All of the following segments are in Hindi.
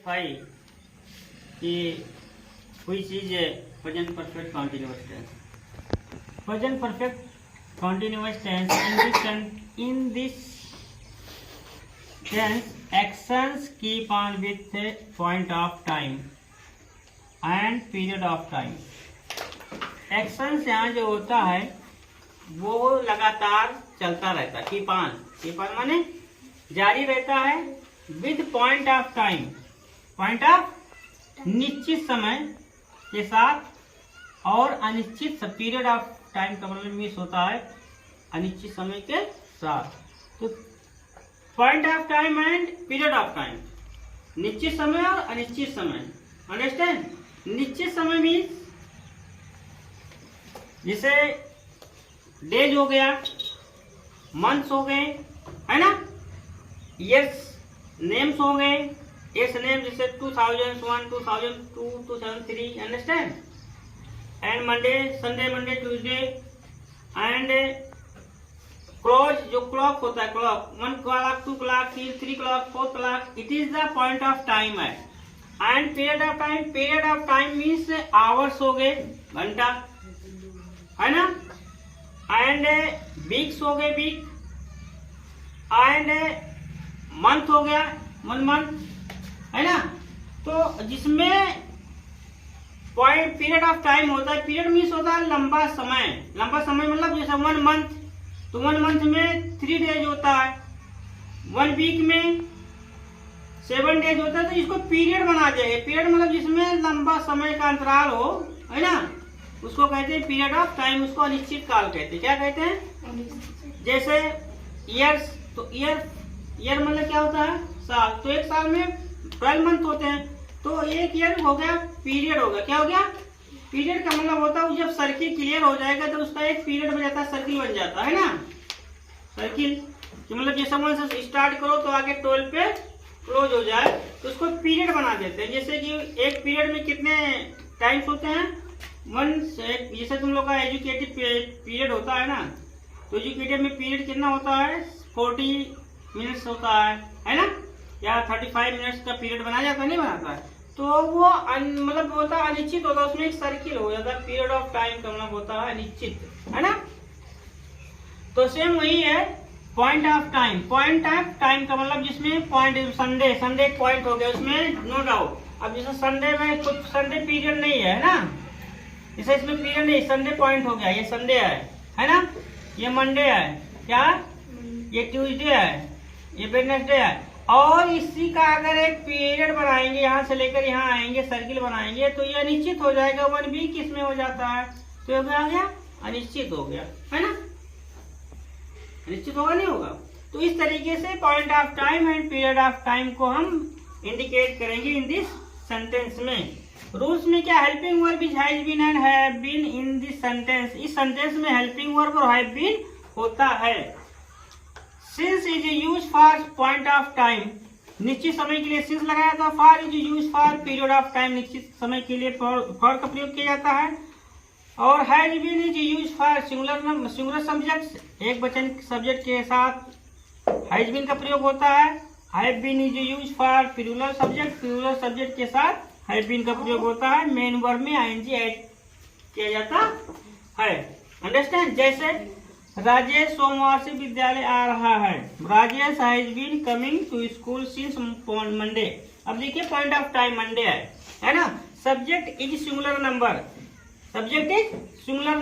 specify कि which is a present perfect continuous tense. Present perfect continuous tense in this tense actions keep on with a point of time and period of time. Actions यहाँ जो होता है वो लगातार चलता रहता है. कीप ऑन माने जारी रहता है with point of time. Point of निश्चित समय के साथ और अनिश्चित पीरियड ऑफ टाइम का मतलब मिस होता है अनिश्चित समय के साथ. तो point of time and period of time, निश्चित समय और अनिश्चित समय. अंडरस्टैंड? निश्चित समय मीन्स जैसे डेज हो गया, मंथ्स हो गए, है ना, ईयर्स नेम्स हो गए. ईयर्स नेम जैसे 2001, 2002, 2003. Understand? And Monday, Sunday, Monday, Tuesday. And clock, जो क्लॉक होता है, clock 1 clock, 2 clock, 3 clock, 4 clock. It is the point of time है. And period of time means hours हो गए, घंटा, है ना. एंड वीक्स हो गए, वीक. एंड मंथ हो गया, मंथ, है ना. तो जिसमें पॉइंट पीरियड ऑफ टाइम होता है, पीरियड मीन्स होता है लंबा समय. लंबा समय मतलब जैसे 1 मंथ, तो 1 मंथ में 3 डेज होता है. 1 वीक में 7 डेज होता है. तो इसको पीरियड बना देंगे. पीरियड मतलब जिसमें लंबा समय का अंतराल हो, है ना, उसको कहते हैं पीरियड ऑफ टाइम. उसको अनिश्चित काल कहते हैं. क्या कहते हैं? जैसे ईयर्स, तो ईयर मतलब क्या होता है? साल. तो एक साल में 12 मंथ होते हैं. तो एक ईयर हो गया, पीरियड हो गया. क्या हो गया? पीरियड का मतलब होता है जब सर्किल क्लियर हो जाएगा तो उसका एक पीरियड बन जाता है, सर्किल बन जाता है ना. सर्किल मतलब जैसे 1 से स्टार्ट करो तो आगे 12 पे क्लोज हो जाए तो उसको पीरियड बना देते हैं. जैसे कि एक पीरियड में कितने टाइम्स होते हैं? 1. जैसे तुम लोग का एजुकेटिव पीरियड होता है ना, तो एजुकेटिव में पीरियड कितना होता है? 40 मिनट्स होता है ना, या 35 मिनट्स का पीरियड बनाया जाता है, नहीं बनाता है. तो वो मतलब होता है अनिश्चित होता है. उसमें एक सर्किल हो जाता है. पीरियड ऑफ टाइम का मतलब होता है अनिश्चित, है ना. तो सेम वही है point of time. Point of time का मतलब जिसमें पॉइंट, संडे एक पॉइंट हो गया, उसमें नो डाउट. अब जैसे संडे में कुछ संडे पीरियड नहीं है ना, जैसे इसमें पीरियड नहीं, संडे पॉइंट हो गया. ये संडे है ना, ये मंडे है, क्या, ये ट्यूसडे है, ये वेडनेसडे है. और इसी का अगर एक पीरियड बनाएंगे, यहाँ से लेकर यहाँ आएंगे, सर्किल बनाएंगे, तो ये अनिश्चित हो जाएगा. 1 वीक इसमें हो जाता है, तो ये आ गया अनिश्चित हो गया, है ना. अनिश्चित होगा, नहीं होगा. तो इस तरीके से point of time and period of time को हम इंडिकेट करेंगे इन दिस सेंटेंस में. रूल्स में क्या? Helping verb is has been and have been in this sentence. इस सेंटेंस में हेल्पिंग वर्ब और हैव बीन होता है. Since is use for point of time, निश्चित समय के लिए सिंस लगाया था. For is use for period of time, निश्चित समय के लिए फॉर का प्रयोग किया जाता है. और has been is use for singular subject, एक वचन सब्जेक्ट के साथ हैज बीन का प्रयोग होता है. Have been is use for plural subject के साथ हैव बीन का प्रयोग होता है. मेन वर्ब में आईएनजी ऐड किया जाता है. अंडरस्टैंड? जैसे राजेश सोमवार से विद्यालय आ रहा है. Rajesh has been coming to school since Monday. अब देखिए पॉइंट ऑफ टाइम मंडे है ना. Subject is singular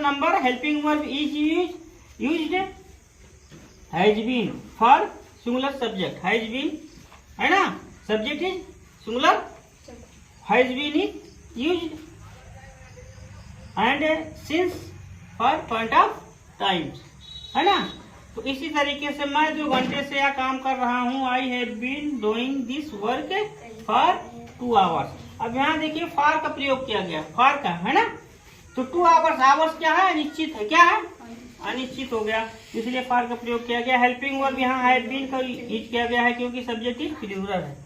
number, helping verb is used has been for singular subject, has been, है ना. Subject is singular, has been is used and since for point of time, है ना. तो इसी तरीके से मैं 2 घंटे से यह काम कर रहा हूँ. I have been doing this work for 2 hours. अब यहाँ देखिए फॉर का प्रयोग किया गया, फॉर का, है ना. तो 2 आवर्स क्या है? अनिश्चित है. क्या है? अनिश्चित हो गया, इसलिए फॉर का प्रयोग किया गया. हेल्पिंग वर्ब यहाँ हैव बीन का यूज किया गया है क्योंकि सब्जेक्ट इज प्लूरल है.